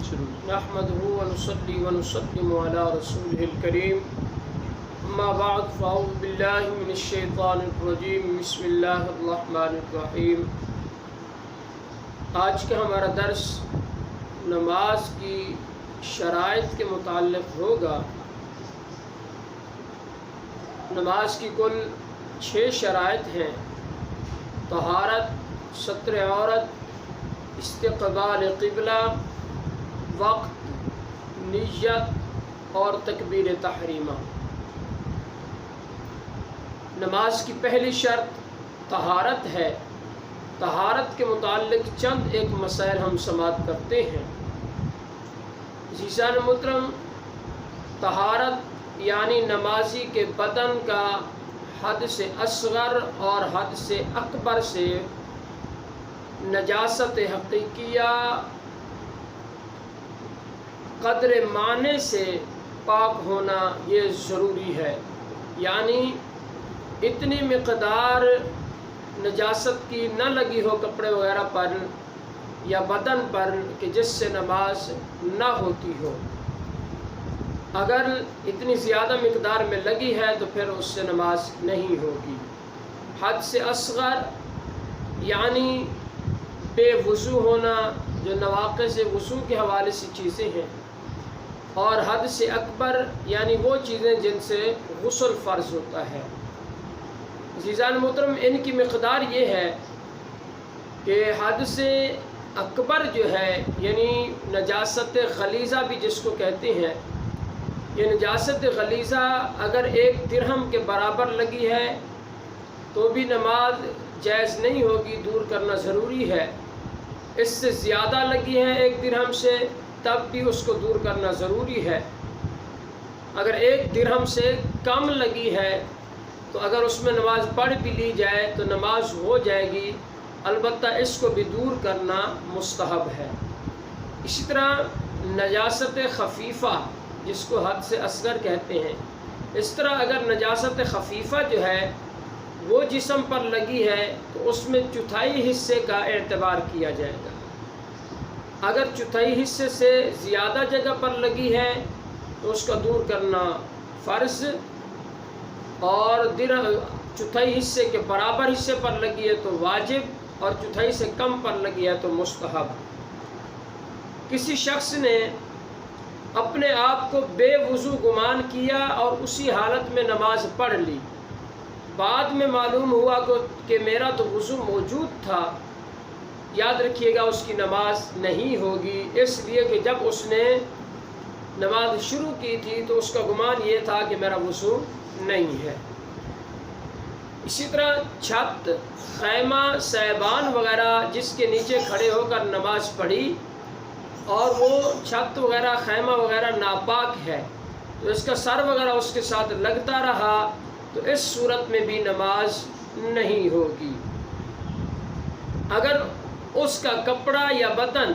نحمده ونصلي ونسلم على رسوله الكريم اما بعد فاعوذ بالله من الشیطان الرجیم بسم اللہ الرحمن الرحیم۔ آج کا ہمارا درس نماز کی شرائط کے متعلق ہوگا۔ نماز کی کل 6 شرائط ہیں: طہارت، ستر عورت، استقبال قبلہ، وقت، نیت اور تکبیر تحریمہ۔ نماز کی پہلی شرط طہارت ہے۔ طہارت کے متعلق چند ایک مسائل ہم سماعت کرتے ہیں۔ عزیزان محترم، طہارت یعنی نمازی کے بدن کا حدث اصغر اور حدث اکبر سے نجاست حقیقیہ قدر معنی سے پاک ہونا یہ ضروری ہے، یعنی اتنی مقدار نجاست کی نہ لگی ہو کپڑے وغیرہ پر یا بدن پر کہ جس سے نماز نہ ہوتی ہو۔ اگر اتنی زیادہ مقدار میں لگی ہے تو پھر اس سے نماز نہیں ہوگی۔ حد سے اصغر یعنی بے وضو ہونا، جو نواقض وضو کے حوالے سے چیزیں ہیں، اور حد سے اکبر یعنی وہ چیزیں جن سے غسل فرض ہوتا ہے۔ عزیزان محترم، ان کی مقدار یہ ہے کہ حد سے اکبر جو ہے یعنی نجاست غلیظہ بھی جس کو کہتے ہیں، یہ نجاست غلیظہ اگر 1 درہم کے برابر لگی ہے تو بھی نماز جائز نہیں ہوگی، دور کرنا ضروری ہے۔ اس سے زیادہ لگی ہے 1 درہم سے تب بھی اس کو دور کرنا ضروری ہے۔ اگر 1 درہم سے کم لگی ہے تو اگر اس میں نماز پڑھ بھی لی جائے تو نماز ہو جائے گی، البتہ اس کو بھی دور کرنا مستحب ہے۔ اسی طرح نجاست خفیفہ جس کو حد سے اصغر کہتے ہیں، اس طرح اگر نجاست خفیفہ جو ہے وہ جسم پر لگی ہے تو اس میں چوتھائی حصے کا اعتبار کیا جائے گا۔ اگر چوتھائی حصے سے زیادہ جگہ پر لگی ہے تو اس کا دور کرنا فرض، اور چوتھائی حصے کے برابر حصے پر لگی ہے تو واجب، اور چوتھائی سے کم پر لگی ہے تو مستحب۔ کسی شخص نے اپنے آپ کو بے وضو گمان کیا اور اسی حالت میں نماز پڑھ لی، بعد میں معلوم ہوا کہ میرا تو وضو موجود تھا، یاد رکھیے گا اس کی نماز نہیں ہوگی، اس لیے کہ جب اس نے نماز شروع کی تھی تو اس کا گمان یہ تھا کہ میرا وضو نہیں ہے۔ اسی طرح چھت، خیمہ، سیبان وغیرہ جس کے نیچے کھڑے ہو کر نماز پڑھی اور وہ چھت وغیرہ خیمہ وغیرہ ناپاک ہے تو اس کا سر وغیرہ اس کے ساتھ لگتا رہا تو اس صورت میں بھی نماز نہیں ہوگی۔ اگر اس کا کپڑا یا بدن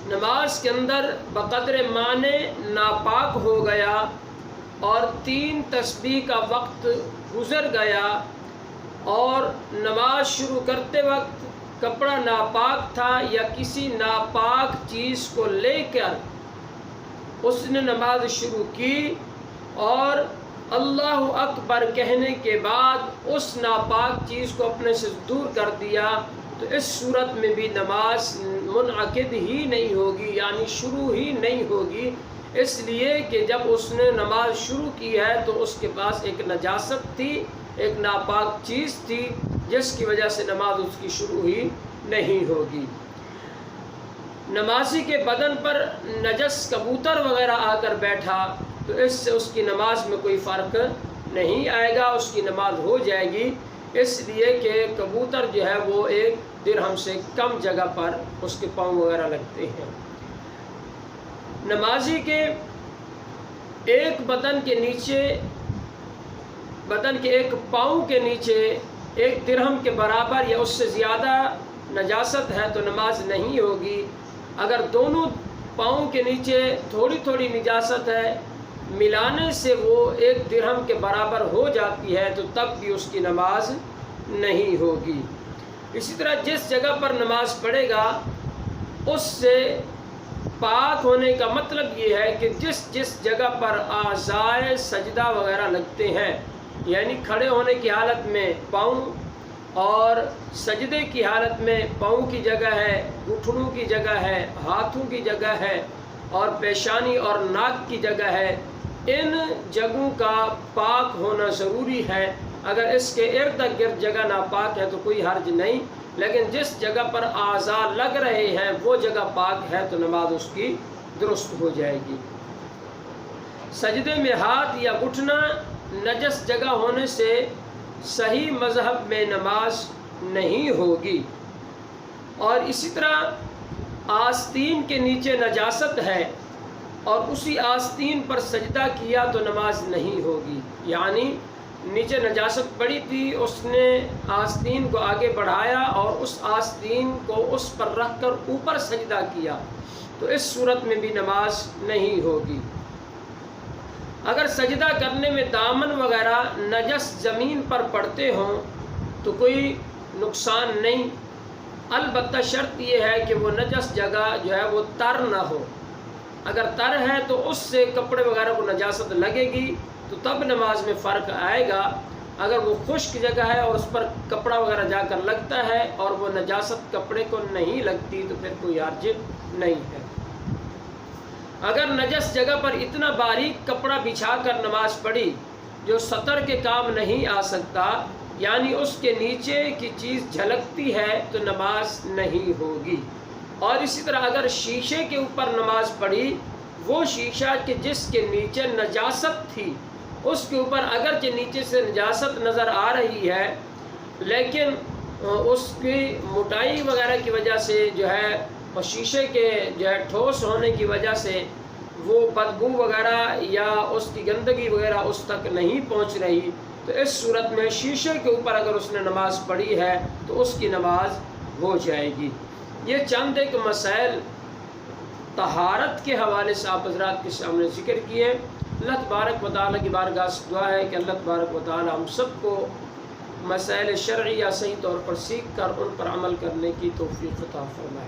نماز کے اندر بقدر معنی ناپاک ہو گیا اور 3 تسبیح کا وقت گزر گیا اور نماز شروع کرتے وقت کپڑا ناپاک تھا یا کسی ناپاک چیز کو لے کر اس نے نماز شروع کی اور اللہ اکبر کہنے کے بعد اس ناپاک چیز کو اپنے سے دور کر دیا تو اس صورت میں بھی نماز منعقد ہی نہیں ہوگی، یعنی شروع ہی نہیں ہوگی، اس لیے کہ جب اس نے نماز شروع کی ہے تو اس کے پاس ایک نجاست تھی، ایک ناپاک چیز تھی جس کی وجہ سے نماز اس کی شروع ہی نہیں ہوگی۔ نمازی کے بدن پر نجس کبوتر وغیرہ آ کر بیٹھا تو اس سے اس کی نماز میں کوئی فرق نہیں آئے گا، اس کی نماز ہو جائے گی، اس لیے کہ کبوتر جو ہے وہ 1 درہم سے کم جگہ پر اس کے پاؤں وغیرہ لگتے ہیں۔ نمازی کے ایک بدن کے ایک پاؤں کے نیچے 1 درہم کے برابر یا اس سے زیادہ نجاست ہے تو نماز نہیں ہوگی۔ اگر دونوں پاؤں کے نیچے تھوڑی تھوڑی نجاست ہے، ملانے سے وہ 1 درہم کے برابر ہو جاتی ہے تو تب بھی اس کی نماز نہیں ہوگی۔ اسی طرح جس جگہ پر نماز پڑھے گا اس سے پاک ہونے کا مطلب یہ ہے کہ جس جگہ پر اعضائے سجدہ وغیرہ لگتے ہیں، یعنی کھڑے ہونے کی حالت میں پاؤں اور سجدے کی حالت میں پاؤں کی جگہ ہے، گھٹنوں کی جگہ ہے، ہاتھوں کی جگہ ہے اور پیشانی اور ناک کی جگہ ہے، ان جگہوں کا پاک ہونا ضروری ہے۔ اگر اس کے ارد گرد جگہ ناپاک ہے تو کوئی حرج نہیں، لیکن جس جگہ پر اعضاء لگ رہے ہیں وہ جگہ پاک ہے تو نماز اس کی درست ہو جائے گی۔ سجدے میں ہاتھ یا گھٹنا نجس جگہ ہونے سے صحیح مذہب میں نماز نہیں ہوگی، اور اسی طرح آستین کے نیچے نجاست ہے اور اسی آستین پر سجدہ کیا تو نماز نہیں ہوگی، یعنی نیچے نجاست پڑی تھی، اس نے آستین کو آگے بڑھایا اور اس آستین کو اس پر رکھ کر اوپر سجدہ کیا تو اس صورت میں بھی نماز نہیں ہوگی۔ اگر سجدہ کرنے میں دامن وغیرہ نجس زمین پر پڑتے ہوں تو کوئی نقصان نہیں، البتہ شرط یہ ہے کہ وہ نجس جگہ جو ہے وہ تر نہ ہو۔ اگر تر ہے تو اس سے کپڑے وغیرہ کو نجاست لگے گی تو تب نماز میں فرق آئے گا۔ اگر وہ خشک جگہ ہے اور اس پر کپڑا وغیرہ جا کر لگتا ہے اور وہ نجاست کپڑے کو نہیں لگتی تو پھر کوئی حرج نہیں ہے۔ اگر نجس جگہ پر اتنا باریک کپڑا بچھا کر نماز پڑھی جو سطر کے کام نہیں آ سکتا، یعنی اس کے نیچے کی چیز جھلکتی ہے تو نماز نہیں ہوگی۔ اور اسی طرح اگر شیشے کے اوپر نماز پڑھی، وہ شیشہ کہ جس کے نیچے نجاست تھی، اس کے اوپر اگرچہ نیچے سے نجاست نظر آ رہی ہے لیکن اس کی موٹائی وغیرہ کی وجہ سے جو ہے اور شیشے کے جو ہے ٹھوس ہونے کی وجہ سے وہ بدبو وغیرہ یا اس کی گندگی وغیرہ اس تک نہیں پہنچ رہی، تو اس صورت میں شیشے کے اوپر اگر اس نے نماز پڑھی ہے تو اس کی نماز ہو جائے گی۔ یہ چند ایک مسائل طہارت کے حوالے سے آپ حضرات کے سامنے ذکر کیے۔ اللہ تبارک و تعالیٰ کی بارگاہ سے دعا ہے کہ اللہ تبارک و تعالیٰ ہم سب کو مسائل شرعیہ صحیح طور پر سیکھ کر ان پر عمل کرنے کی توفیق عطا فرمائے۔